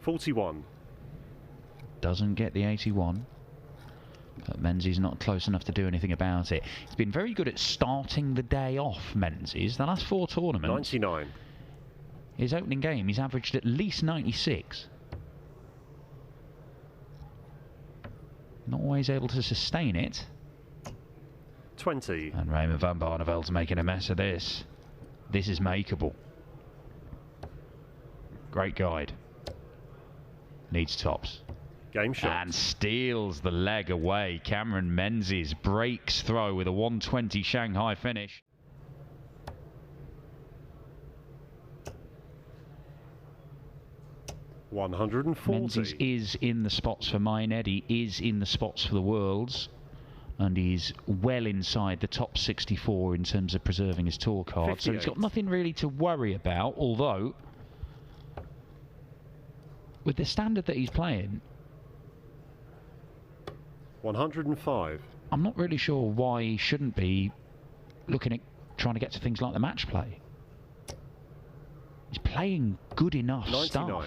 41. Doesn't get the 81. But Menzies not close enough to do anything about it. He's been very good at starting the day off, Menzies. The last 4 tournaments. 99. His opening game, he's averaged at least 96. Not always able to sustain it. 20. And Raymond van Barneveld's making a mess of this. This is makeable. Great guide. Needs tops. Game shot. And steals the leg away. Cameron Menzies breaks throw with a 120 Shanghai finish. Menzies is in the spots for mine. Eddie is in the spots for the Worlds. And he's well inside the top 64 in terms of preserving his tour card. 58. So he's got nothing really to worry about. Although, with the standard that he's playing, 105. I'm not really sure why he shouldn't be looking at trying to get to things like the match play. He's playing good enough 99. stuff.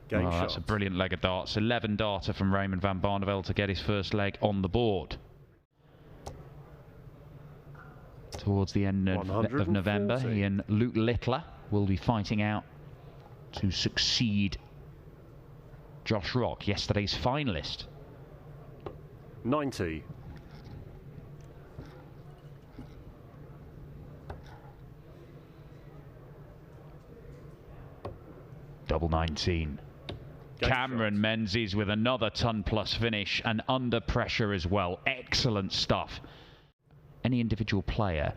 Game shot. That's a brilliant leg of darts. 11 darter from Raymond van Barneveld to get his first leg on the board. Towards the end of November, he and Luke Littler will be fighting out to succeed Josh Rock, yesterday's finalist. 90. Double 19. Cameron Menzies with another ton-plus finish and under pressure as well. Excellent stuff. Any individual player,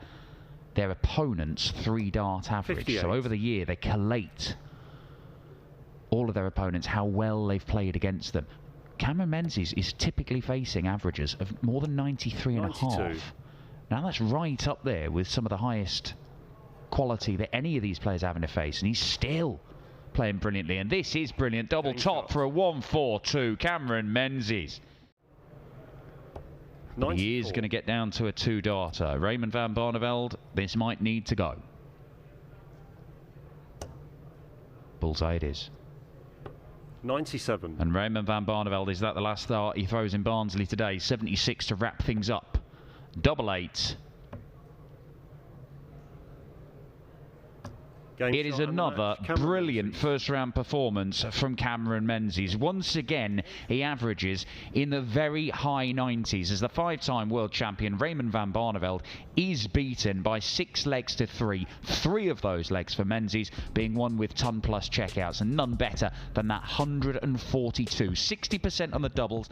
their opponent's 3-dart average. 58. So over the year, they collate all of their opponents, how well they've played against them. Cameron Menzies is typically facing averages of more than 93.5. Now that's right up there with some of the highest quality that any of these players are having to face, and he's still playing brilliantly. And this is brilliant. Double top for a 1-4-2. Cameron Menzies. He is going to get down to a 2-darter. Raymond van Barneveld, this might need to go. Bullseye it is. 97. And Raymond van Barneveld, is that the last dart he throws in Barnsley today? 76 to wrap things up. Double 8. It is another brilliant first-round performance from Cameron Menzies. Once again, he averages in the very high 90s as the 5-time world champion Raymond van Barneveld is beaten by 6 legs to 3. 3 of those legs for Menzies being won with ton-plus checkouts, and none better than that 142. 60% on the doubles.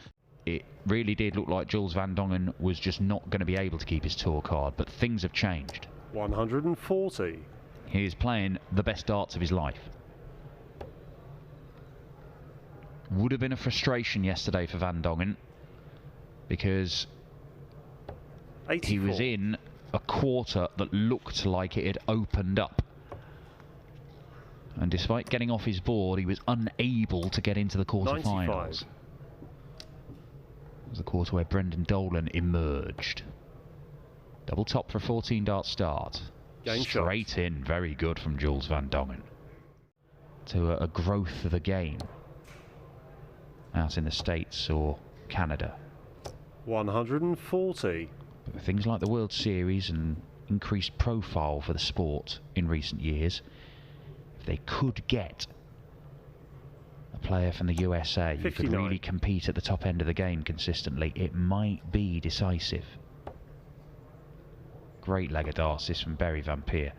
It really did look like Jules van Dongen was just not going to be able to keep his tour card, but things have changed. 140. He is playing the best darts of his life. Would have been a frustration yesterday for Van Dongen because 84. He was in a quarter that looked like it had opened up. And despite getting off his board, he was unable to get into the quarterfinals. It was the quarter where Brendan Dolan emerged. Double top for a 14-dart start. Straight in, very good from Jules van Dongen. To a growth of the game out in the States or Canada. 140. But with things like the World Series and increased profile for the sport in recent years, if they could get a player from the USA who could really compete at the top end of the game consistently, it might be decisive. Great leg of darts from Barry Van Peer.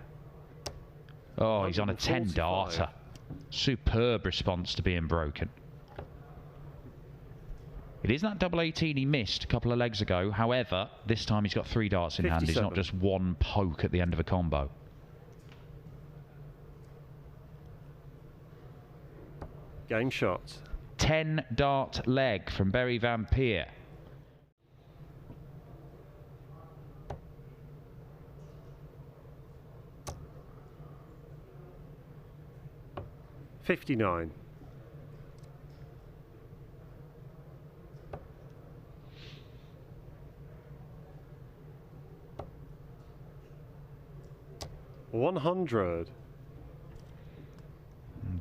Oh, he's on a 10-darter. Superb response to being broken. It is that double 18 he missed a couple of legs ago. However, this time he's got 3 darts in 57. Hand. It's not just one poke at the end of a combo. Game shot. 10-dart leg from Barry Van Peer. $59. 100.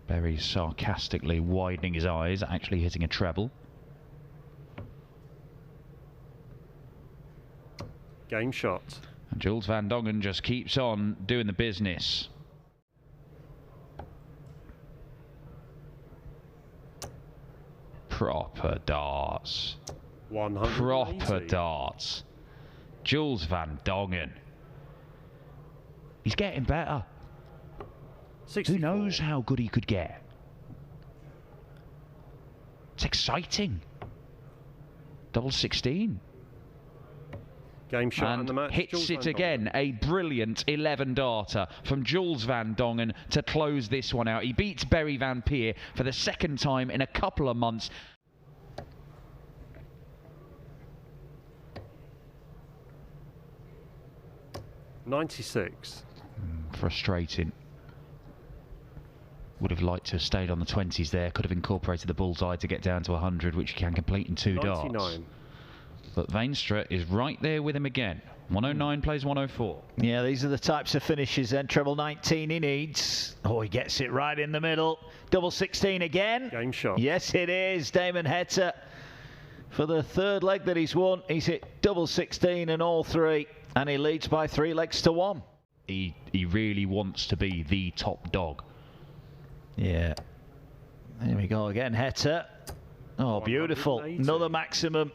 Very sarcastically widening his eyes, actually hitting a treble. Game shot. And Jules van Dongen just keeps on doing the business. Proper darts. 180. Proper darts. Jules van Dongen. He's getting better. 64. Who knows how good he could get? It's exciting. Double 16. Game shot And the match. hits Jules it van again. Dongen. A brilliant 11 darter from Jules van Dongen to close this one out. He beats Barry van Peer for the second time in a couple of months. $96. Frustrating. Would have liked to have stayed on the 20s there. Could have incorporated the bullseye to get down to 100, which he can complete in 2 darts. 99. But Veenstra is right there with him again. 109 plays 104. Yeah, these are the types of finishes then. Treble 19 he needs. Oh, he gets it right in the middle. Double 16 again. Game shot. Yes, it is. Damon Heta. For the third leg that he's won, he's hit double 16 in all 3. And he leads by 3 legs to 1. He really wants to be the top dog. Yeah. Here we go again, Heta. Oh, beautiful. 180. Another maximum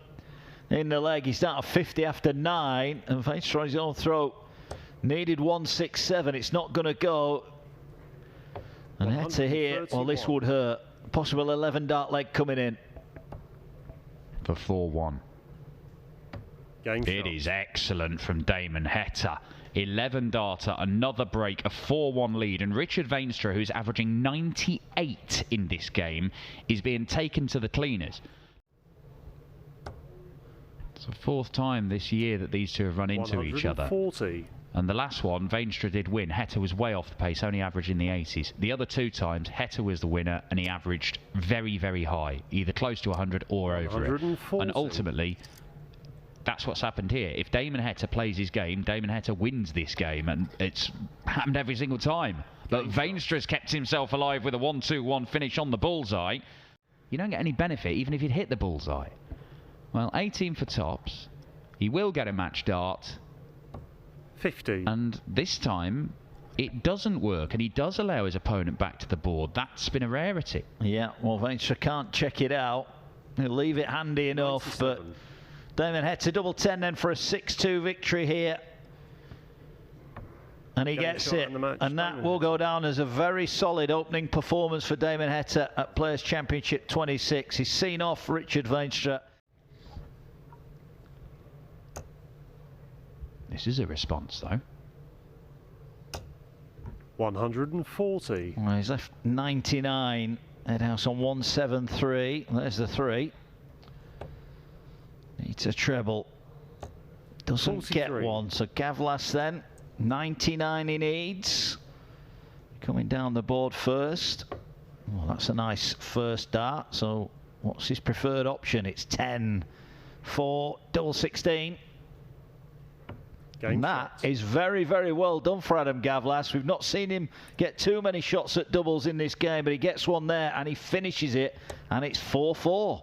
in the leg. He's down to 50 after 9. And Veenstra on his own throat. Needed 167. It's not going to go. And Heta here, well, this would hurt. Possible 11 dart leg coming in. For 4-1. Game It shot. is excellent from Damon Heta. 11 darter, another break, a 4-1 lead, and Richard Veenstra, who's averaging 98 in this game, is being taken to the cleaners. It's the 4th time this year that these two have run into each other. 140. And the last one, Veenstra did win. Heta was way off the pace, only averaged in the 80s. The other 2 times, Heta was the winner, and he averaged very, very high, either close to 100 or over it. 140. And ultimately, that's what's happened here. If Damon Heta plays his game, Damon Heta wins this game, and it's happened every single time. But Veenstra's kept himself alive with a 1-2-1 finish on the bullseye. You don't get any benefit even if you'd hit the bullseye. Well, 18 for tops. He will get a match dart. 50. And this time, it doesn't work, and he does allow his opponent back to the board. That's been a rarity. Yeah, well, Veenstra can't check it out. He'll leave it handy enough, 97. but Damon Heta double 10 then for a 6-2 victory here. And he Game gets shot it. in the match, And that Damon will Heta. go down as a very solid opening performance for Damon Heta at Players' Championship 26. He's seen off Richard Veenstra. This is a response, though. 140. Well, he's left 99. Edhouse on 173. There's the 3. Needs a treble. Doesn't get 43. one. So Gawlas then. 99 he needs. Coming down the board first. Well, that's a nice first dart. So what's his preferred option? It's 10 for double 16. Game And that shot. is very, very well done for Adam Gawlas. We've not seen him get too many shots at doubles in this game, but he gets one there and he finishes it, and it's 4-4.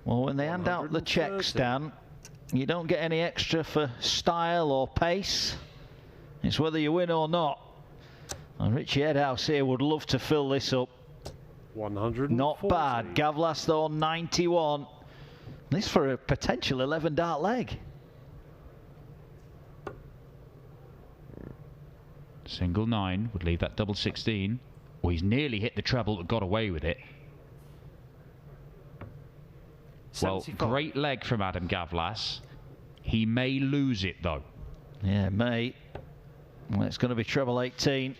Well, when they hand out the checks, 130. Dan, you don't get any extra for style or pace. It's whether you win or not. And Richie Edhouse here would love to fill this up. 140. Not bad. Gawlas though, 91. This for a potential 11 dart leg. Single 9 would leave that double 16. Well, he's nearly hit the treble but got away with it. Well, 75. great leg from Adam Gawlas. He may lose it, though. Yeah, mate. Well, it's going to be treble 18.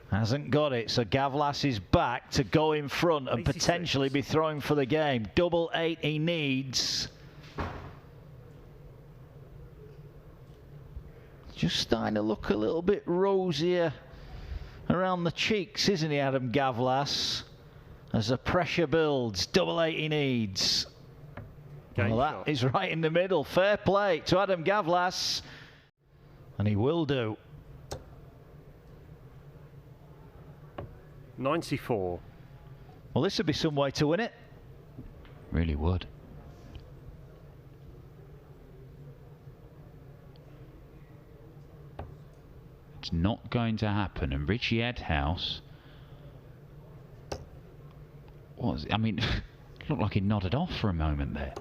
Hasn't got it, so Gawlas is back to go in front and 86. potentially be throwing for the game. Double 8 he needs. Just starting to look a little bit rosier around the cheeks, isn't he, Adam Gawlas? as the pressure builds. Double 8 he needs. Game Well, shot. that is right in the middle. Fair play to Adam Gawlas. And he will do. 94. Well, this would be some way to win it. Really would. It's not going to happen. And Richie Edhouse was, I mean, looked like he nodded off for a moment there.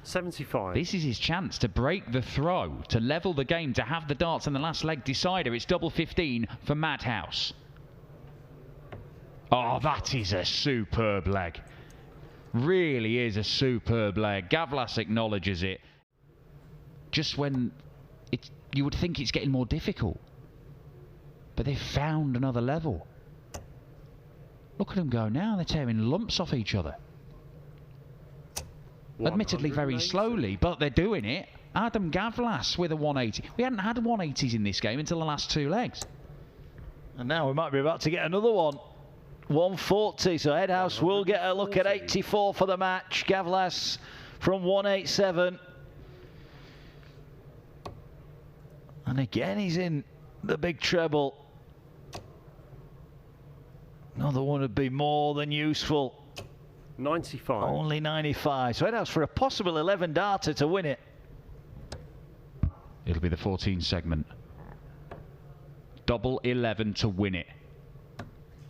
75. This is his chance to break the throw, to level the game, to have the darts in the last leg decider. It's double 15 for Madhouse. Oh, that is a superb leg. Really is a superb leg. Gawlas acknowledges it. Just when you would think it's getting more difficult. But they've found another level. Look at them go now. They're tearing lumps off each other. Admittedly very 180. slowly, but they're doing it. Adam Gawlas with a 180. We hadn't had 180s in this game until the last 2 legs. And now we might be about to get another one. 140, so Edhouse will get a look at 84 for the match. Gawlas from 187. And again, he's in the big treble. Another one would be more than useful. 95. Only 95. So Edhouse for a possible 11 darter to win it. It'll be the 14 segment. Double 11 to win it.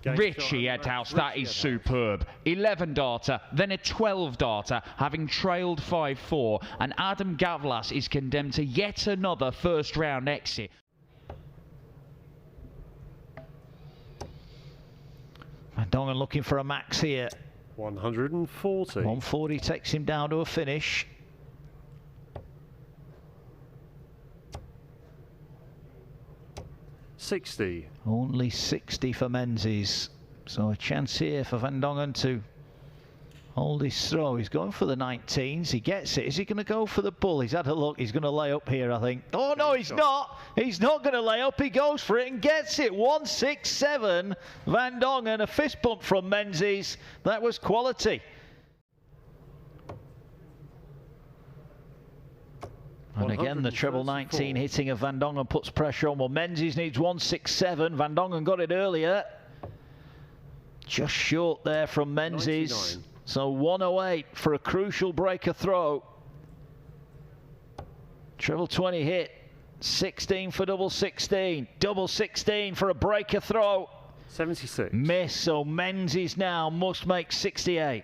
Game Richie shot. Edhouse, Richie that is Edhouse. superb. 11 darter, then a 12 darter, having trailed 5-4, and Adam Gawlas is condemned to yet another first round exit. Van Dongen looking for a max here. 140. 140 takes him down to a finish. $60. Only 60 for Menzies. So a chance here for Van Dongen to hold his throw. He's going for the 19s. He gets it. Is he going to go for the bull? He's had a look. He's going to lay up here, I think. Oh, no, he's not. He's not going to lay up. He goes for it and gets it. 167. Van Dongen, a fist bump from Menzies. That was quality. And again, the treble 19 hitting of Van Dongen puts pressure on. Well, Menzies needs 167. Van Dongen got it earlier. Just short there from Menzies. 99. So 108 for a crucial breaker throw. Treble 20 hit. 16 for double 16. Double 16 for a breaker throw. 76. Miss, so Menzies now must make 68.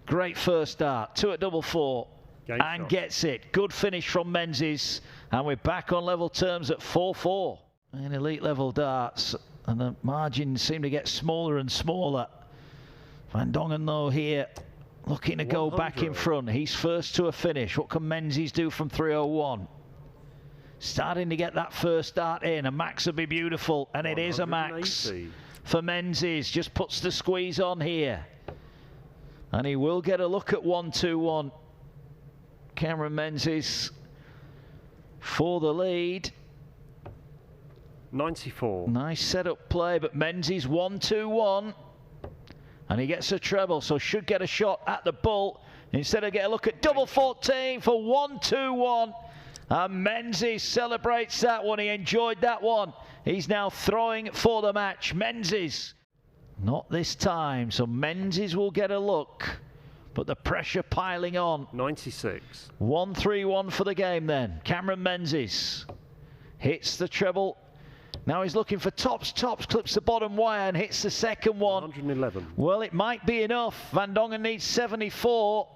Great first start. 2 at double 4. Game And shot. gets it. Good finish from Menzies. And we're back on level terms at 4-4. And elite level darts. And the margins seem to get smaller and smaller. Van Dongen, though, here looking to go back in 100. front. He's first to a finish. What can Menzies do from 301? Starting to get that first start in. A max would be beautiful. And it is a max 180. for Menzies. Just puts the squeeze on here. And he will get a look at 121. Cameron Menzies for the lead. 94. Nice setup play, but Menzies 1-2-1. And he gets a treble, so should get a shot at the bull. Instead of get a look at double 14 for 1-2-1. And Menzies celebrates that one. He enjoyed that one. He's now throwing for the match. Menzies. Not this time, so Menzies will get a look. But the pressure piling on. 96. 1-3-1 for the game then. Cameron Menzies hits the treble. Now he's looking for tops. Tops clips the bottom wire and hits the second one. 111. Well, it might be enough. Van Dongen needs 74.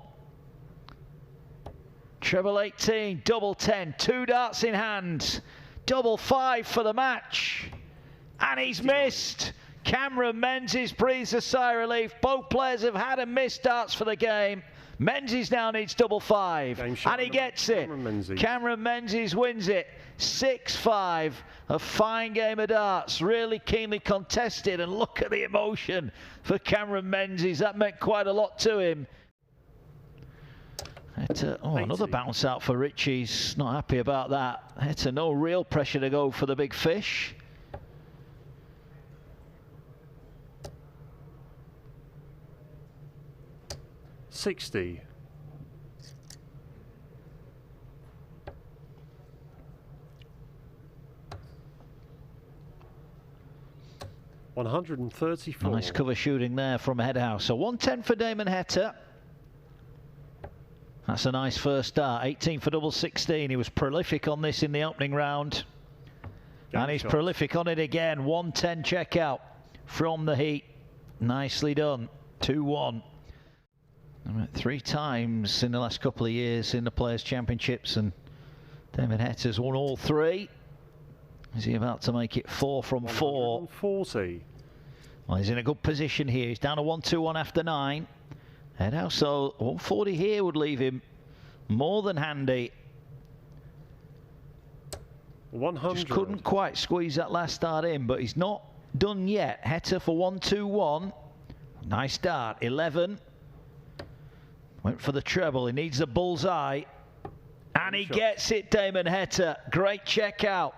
Treble 18, double 10, 2 darts in hand. Double 5 for the match. And he's missed. Cameron Menzies breathes a sigh of relief. Both players have had and missed darts for the game. Menzies now needs double 5. Game shot And he gets it. Cameron Menzies. Cameron Menzies wins it. 6-5. A fine game of darts. Really keenly contested. And look at the emotion for Cameron Menzies. That meant quite a lot to him. Another bounce out for Richie's. Not happy about that. Heta, no real pressure to go for the big fish. 60. 134. Nice cover shooting there from Edhouse. So 110 for Damon Heta. That's a nice first start. 18 for double 16. He was prolific on this in the opening round. And he's prolific on it again. 110 checkout from the heat. Nicely done. 2-1. 3 times in the last couple of years in the Players' Championships, and Damon Heta's won all 3. Is he about to make it 4 from 4? 140. Well, he's in a good position here. He's down to 1-2-1 after 9. Edhouse, so 140 here would leave him more than handy. 100. Just couldn't quite squeeze that last start in, but he's not done yet. Heta for 1-2-1. Nice start. 11. Went for the treble. He needs a bullseye. And he gets it, Damon Heta. Great check out.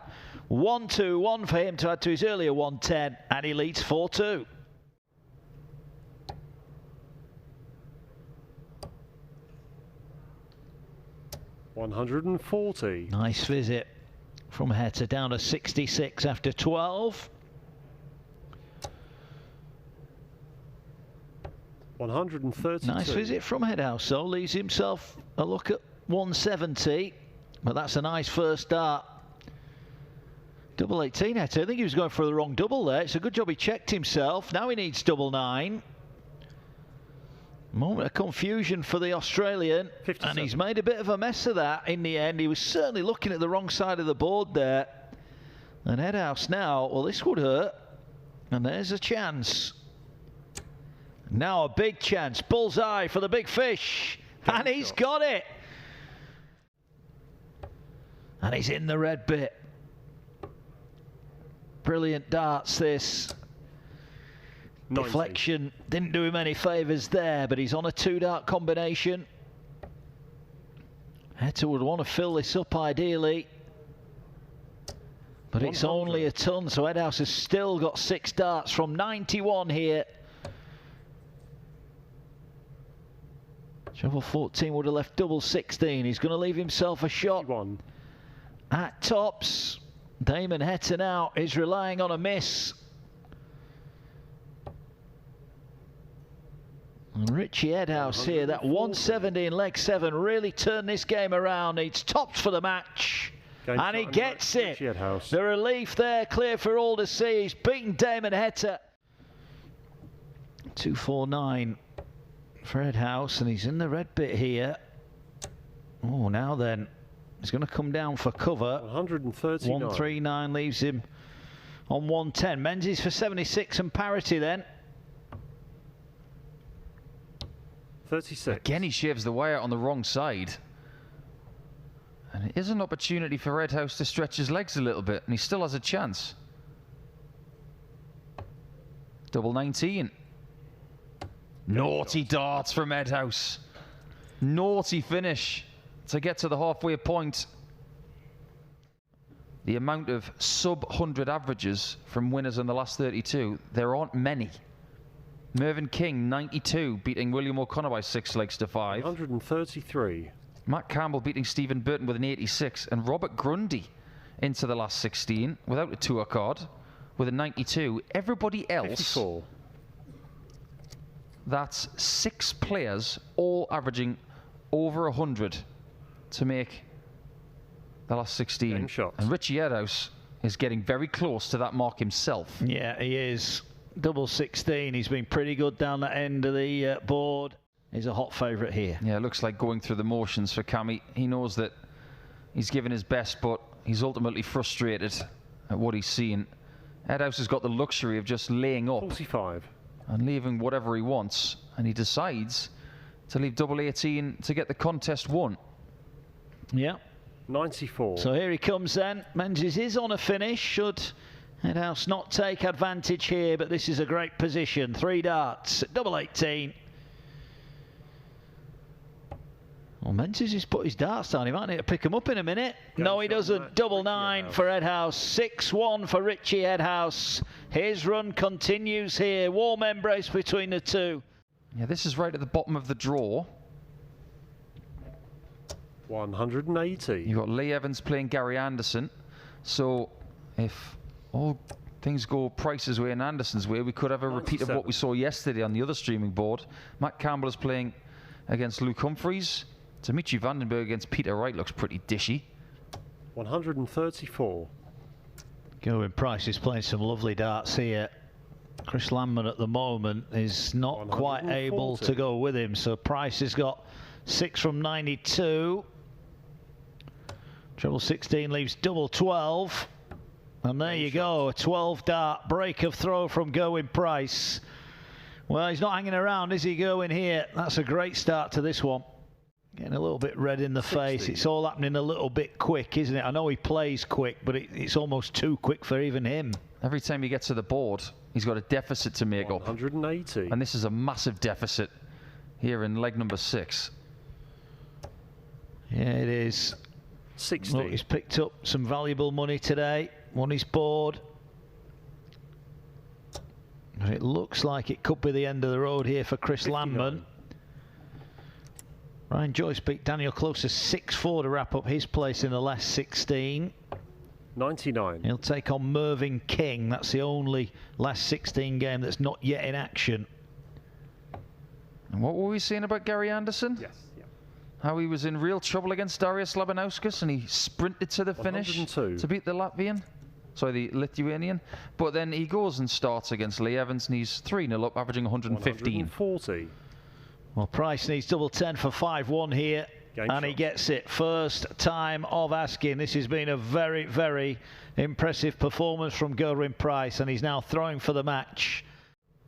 1-2-1 for him to add to his earlier 110. And he leads 4-2. $140. Nice visit from Heta, down to 66 after 12. 132. Nice visit from Edhouse, so leaves himself a look at 170, but that's a nice first start. Double 18, Heta. I think he was going for the wrong double there. It's a good job he checked himself. Now he needs double 9. Moment of confusion for the Australian, 57. and he's made a bit of a mess of that in the end. He was certainly looking at the wrong side of the board there. And Edhouse now, well, this would hurt, and there's a chance. Now a big chance, bullseye for the big fish, and he's got it. And he's in the red bit. Brilliant darts this. 90. Deflection didn't do him any favours there, but he's on a 2-dart combination. Heta would want to fill this up ideally, but 100. it's only a ton, so Edhouse has still got 6 darts from 91 here. Treble 14 would have left double 16. He's going to leave himself a shot 51. at tops. Damon Heta now is relying on a miss. And Richie Edhouse here, that 170 in leg 7 really turned this game around. It's topped for the match. And he gets it. The relief there, clear for all to see. He's beaten Damon Heta. 249 for Edhouse, and he's in the red bit here. Oh, now then, he's going to come down for cover. 139. 139 leaves him on 110. Menzies for 76 and parity then. 36. Again, he shaves the wire on the wrong side. And it is an opportunity for Edhouse to stretch his legs a little bit, and he still has a chance. Double 19. Naughty darts from Edhouse. Naughty finish to get to the halfway point. The amount of sub-100 averages from winners in the last 32, there aren't many. Mervyn King, 92, beating William O'Connor by 6 legs to 5. 133. Matt Campbell beating Stephen Burton with an 86, and Robert Grundy into the last 16 without a tour card with a 92. Everybody else, 54. That's 6 players all averaging over 100 to make the last 16. And Richie Edhouse is getting very close to that mark himself. Yeah, he is. Double 16. He's been pretty good down that end of the board. He's a hot favourite here. Yeah, it looks like going through the motions for Cammy. He knows that he's given his best, but he's ultimately frustrated at what he's seen. Edhouse has got the luxury of just laying up 45. and leaving whatever he wants, and he decides to leave double 18 to get the contest won. Yeah. 94. So here he comes then. Menzies is on a finish. Should Edhouse not take advantage here, but this is a great position. 3 darts at double 18. Well, Menzies has put his darts down. He might need to pick them up in a minute. No, he doesn't. Double 9 for Edhouse. 6-1 for Richie Edhouse. His run continues here. Warm embrace between the two. Yeah, this is right at the bottom of the draw. 180. You've got Lee Evans playing Gary Anderson. So if all things go Price's way and Anderson's way, we could have a repeat of what we saw yesterday on the other streaming board. Matt Campbell is playing against Luke Humphries. Dimitri Vandenberg against Peter Wright looks pretty dishy. 134. Gawlas Price is playing some lovely darts here. Chris Landman at the moment is not quite able to go with him, so Price has got 6 from 92. Treble 16 leaves double 12. And there you go, a 12 dart break of throw from Gawlas Price. Well, he's not hanging around, is he, going here? That's a great start to this one. Getting a little bit red in the face. It's all happening a little bit quick, isn't it? I know he plays quick, but it's almost too quick for even him. Every time he gets to the board, he's got a deficit to make 180. up. And this is a massive deficit here in leg number 6. Yeah, it is. 60. Look, he's picked up some valuable money today. Won his board. And it looks like it could be the end of the road here for Chris 59. Landman. Ryan Joyce beat Daniel Closer 6-4 to wrap up his place in the last 16. 99. He'll take on Mervyn King. That's the only last 16 game that's not yet in action. And what were we saying about Gary Anderson? Yes. Yeah. How he was in real trouble against Darius Labanauskas and he sprinted to the finish 102. to beat the Latvian. Sorry, the Lithuanian. But then he goes and starts against Lee Evans and he's 3-0 up, averaging 115. 140. Well, Price needs double 10 for 5-1 here. Game and he shot. gets it. First time of asking. This has been a very, very impressive performance from Gawlas Price, and he's now throwing for the match.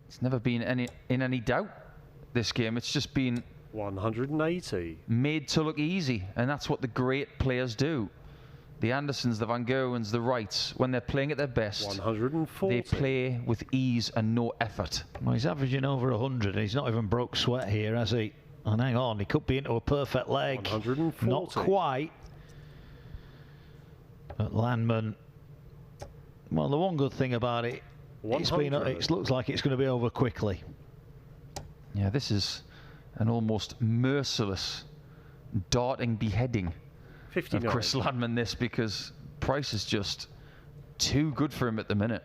It's never been in any doubt, this game. It's just been 180. made to look easy, and that's what the great players do. The Andersons, the Van Gerwens, the Wrights, when they're playing at their best, 140. they play with ease and no effort. Well, he's averaging over 100, and he's not even broke sweat here, has he? And hang on, he could be into a perfect leg. 140. Not quite. But Landman, well, the one good thing about it, it looks like it's going to be over quickly. Yeah, this is an almost merciless darting beheading 59. of Chris Landman, this, because Price is just too good for him at the minute.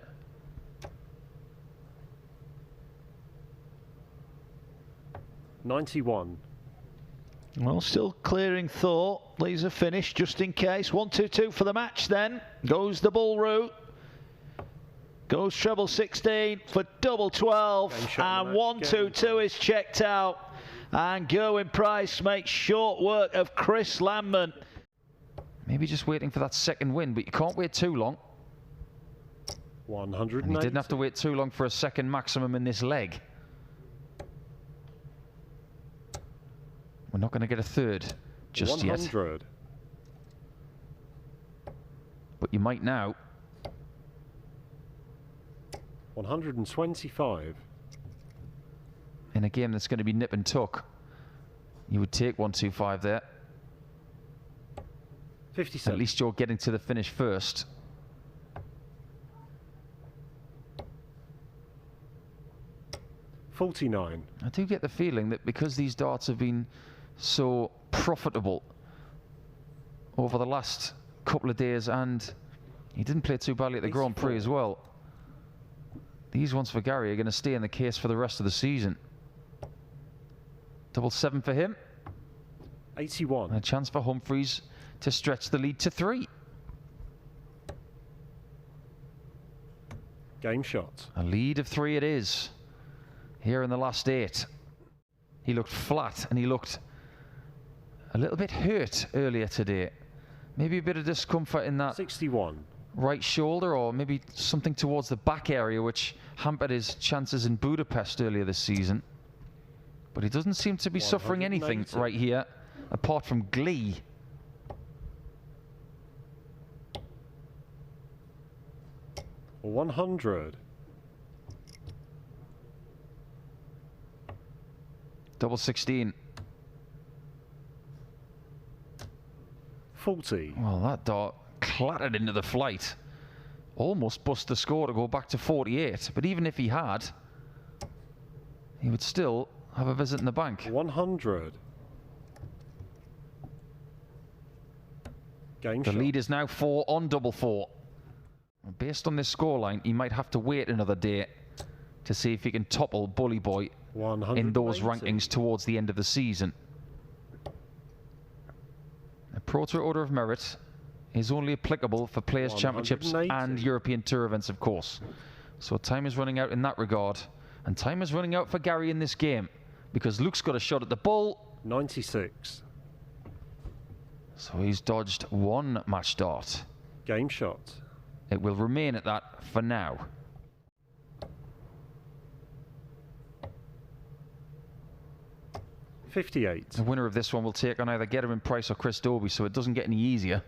$91. Well, still clearing thought. Leaves a finish just in case. 1-2-2 for the match then. Goes the bull route. Goes treble 16 for double 12. And 1-2-2 is checked out. And Gawlas Price makes short work of Chris Landman. Maybe just waiting for that second win, but you can't wait too long. 180. And he didn't have to wait too long for a second maximum in this leg. We're not going to get a third just 100. yet. But you might now. 125. In a game that's going to be nip and tuck, you would take 125 there. 57. At least you're getting to the finish first. $49. I do get the feeling that because these darts have been so profitable over the last couple of days, and he didn't play too badly at the Grand Prix as well, these ones for Gary are going to stay in the case for the rest of the season. Double 7 for him. 81. And a chance for Humphries to stretch the lead to 3. Game shot. A lead of 3 it is. Here in the last 8. He looked flat and he looked a little bit hurt earlier today. Maybe a bit of discomfort in that 61. right shoulder, or maybe something towards the back area, which hampered his chances in Budapest earlier this season. But he doesn't seem to be suffering anything right here, apart from glee. $100. Double 16. 40. Well, that dart clattered into the flight. Almost bust the score to go back to 48. But even if he had, he would still have a visit in the bank. 100. Game The shot. lead is now 4 on double 4. Based on this scoreline, he might have to wait another day to see if he can topple Bully Boy in those rankings towards the end of the season. The Pro Tour Order of Merit is only applicable for Players' Championships and European Tour events, of course. So time is running out in that regard. And time is running out for Gary in this game, because Luke's got a shot at the bull. 96. So he's dodged 1 match dart. Game shot. It will remain at that for now. $58. The winner of this one will take on either Geraint Price or Chris Dobie, so it doesn't get any easier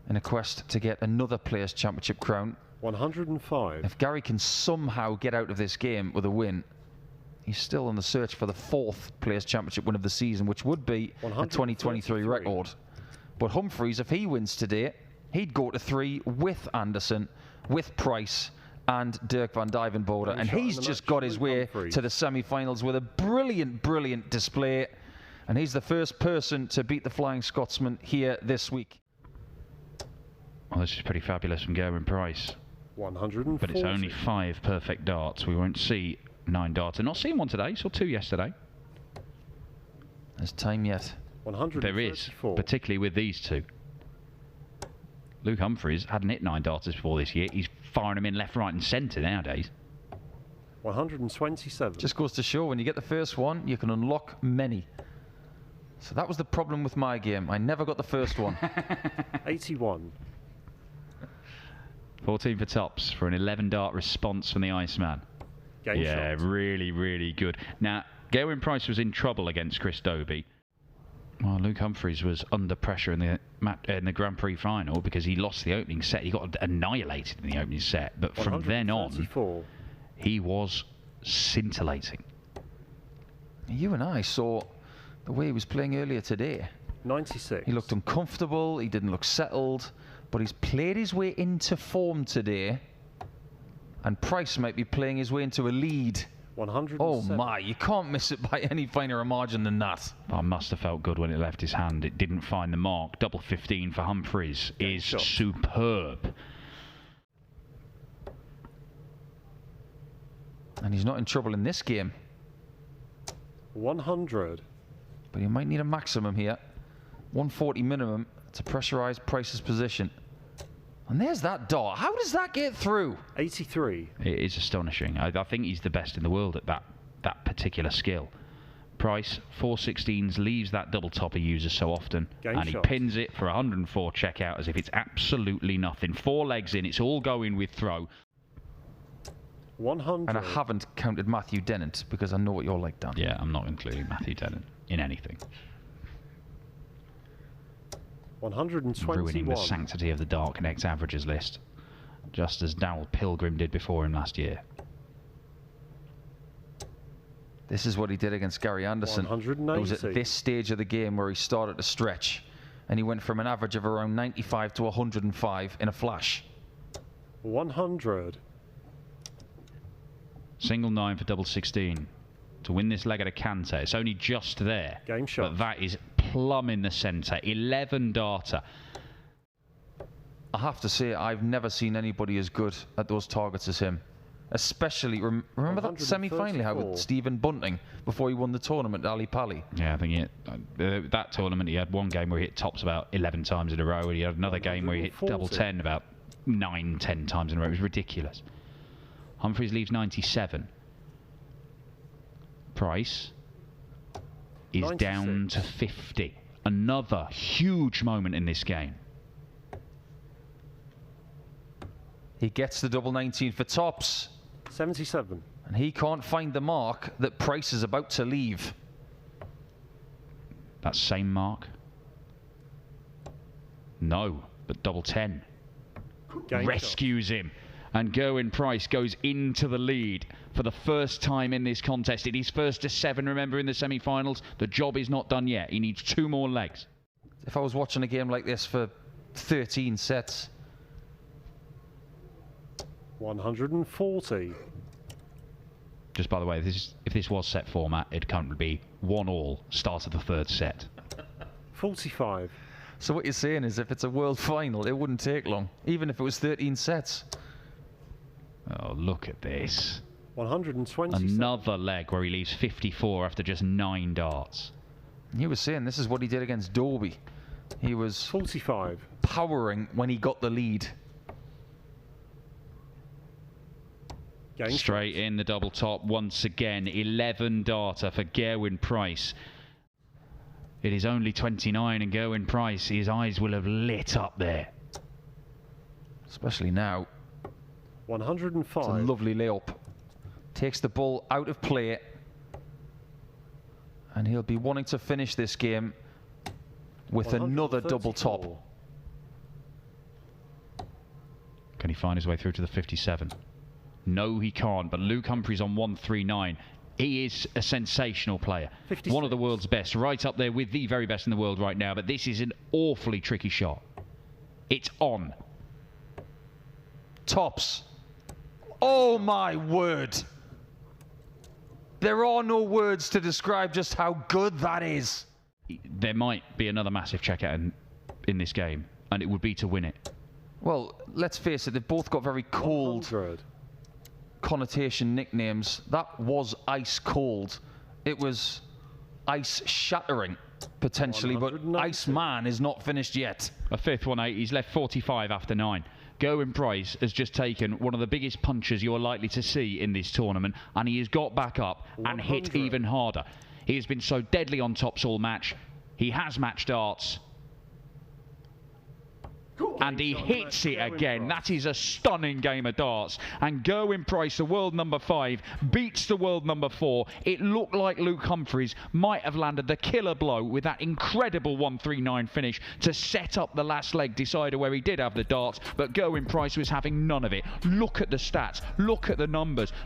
in a quest to get another Players' Championship crown. 105. If Gary can somehow get out of this game with a win, he's still on the search for the 4th Players' Championship win of the season, which would be a 2023 record. But Humphries, if he wins today, he'd go to 3 with Anderson, with Price and Dirk van Dijvenbode, and he's just got his way to the semi-finals with a brilliant, brilliant display, and he's the first person to beat the Flying Scotsman here this week. Well, this is pretty fabulous from Gawlas Price. 140. But it's only 5 perfect darts. We won't see 9 darts. And not seen one today. Saw 2 yesterday. There's time yet. 134. There is, particularly with these two. Luke Humphries hadn't hit 9 darters before this year. He's firing them in left, right and centre nowadays. 127. Just goes to show, when you get the first one, you can unlock many. So that was the problem with my game. I never got the first one. 81. 14 for tops for an 11 dart response from the Iceman. Game shot. Really, really good. Now, Gawlas Price was in trouble against Chris Dobie. Well, Luke Humphries was under pressure in the Grand Prix final because he lost the opening set. He got annihilated in the opening set. But from then on, he was scintillating. You and I saw the way he was playing earlier today. 96. He looked uncomfortable. He didn't look settled. But he's played his way into form today. And Price might be playing his way into a lead. 107. Oh my, you can't miss it by any finer a margin than that. I must have felt good when it left his hand. It didn't find the mark. Double 15 for Humphries is superb. And he's not in trouble in this game. 100. But he might need a maximum here. 140 minimum to pressurise Price's position. And there's that dart. How does that get through? 83. It is astonishing. I think he's the best in the world at that particular skill. Price, 416s, leaves that double top he uses so often. He pins it for 104 checkout as if it's absolutely nothing. 4 legs in, it's all going with throw. 100. And I haven't counted Matthew Dennant because I know what you're like, Dan. Yeah, I'm not including Matthew Dennant in anything. 121. Ruining the sanctity of the Dark Connect averages list, just as Darrell Pilgrim did before him last year. This is what he did against Gary Anderson. 190. It was at this stage of the game where he started to stretch, and he went from an average of around 95 to 105 in a flash. 100. Single 9 for double 16 to win this leg at a canter. It's only just there. Game shot. But that is plumb in the centre. 11 darter. I have to say, I've never seen anybody as good at those targets as him. Especially, remember that semi-final he had with Stephen Bunting before he won the tournament at Ali Pali? Yeah, I think that tournament he had one game where he hit tops about 11 times in a row, and he had another game where he hit double 10 about 9-10 times in a row. It was ridiculous. Humphries leaves 97. Price is 96. Down to 50. Another huge moment in this game. He gets the double 19 for tops. 77. And he can't find the mark that Price is about to leave. That same mark? No, but double 10. Rescues him. And Gawlas Price goes into the lead for the first time in this contest. It is first to 7, remember, in the semi-finals. The job is not done yet. He needs 2 more legs. If I was watching a game like this for 13 sets... 140. Just by the way, if this was set format, it'd currently be 1-1, start of the third set. 45. So what you're saying is if it's a world final, it wouldn't take long, even if it was 13 sets. Oh, look at this. 120. Another leg where he leaves 54 after just 9 darts. He was saying this is what he did against Dobie. He was 45. powering when he got the lead. Game Straight in the double top once again. 11 darter for Gerwyn Price. It is only 29 and Gerwyn Price, his eyes will have lit up there. Especially now. 105. It's a lovely layup. Takes the ball out of play. And he'll be wanting to finish this game with another double top. Can he find his way through to the 57? No, he can't, but Luke Humphries on 139. He is a sensational player. 56. One of the world's best, right up there with the very best in the world right now, but this is an awfully tricky shot. It's on. Tops. Oh my word. There are no words to describe just how good that is. There might be another massive checkout in this game, and it would be to win it. Well, let's face it, they've both got very cold 100. connotation nicknames. That was ice cold. It was ice shattering, potentially, but 190. Iceman is not finished yet. A fifth 1-8, he's left 45 after 9. Gerwyn Price has just taken one of the biggest punches you're likely to see in this tournament, and he has got back up and hit 100. even harder. He has been so deadly on tops all match. He has matched darts. And he hits it again. That is a stunning game of darts. And Gerwyn Price, the world number 5, beats the world number 4. It looked like Luke Humphries might have landed the killer blow with that incredible 139 finish to set up the last leg decider where he did have the darts. But Gerwyn Price was having none of it. Look at the stats. Look at the numbers.